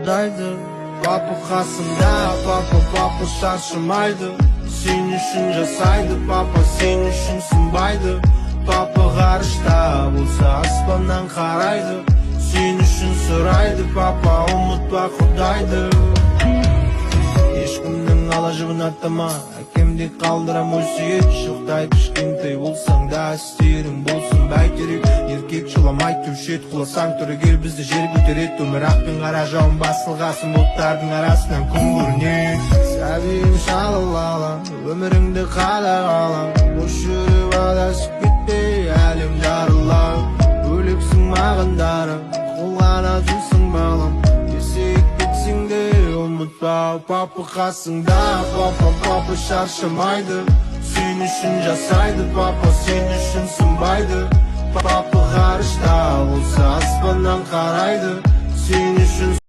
Kudaydı Papa qasımda Papa şarşımaydı. Sen üçün жасайды Papa, sen üçün сынбайды. Papa ғарышта болса аспаннан қарайды. Sen үшін сұрайды Papa, ұмытпа Құдайды. Ешкімнің ала жібін аттама, әкемдей қалдырам өсиет. Шоқтай кішкентай болсаң да істерің болсын бәйтерек. Еркек жыламай төшет, құласаң түрегел, бізді жер көтерет. Өмір ақ пен қара жауын басылғасын, бұлттардың арасынан күн көрінеді. Сәбиім шалалала, өміріңді қадағала, бош жүріп адасып кетпей, әлем дарылау. Бөлексің мағындары, қолғанатымсың балам. Есейіп кетсең де ұмытпа, Папа қасыңда. Папа шаршамайды, сен үшін жасайды. Папа сен үшін сынбайды. Папа ғарышта болса аспаннан қарайды. Сен үшін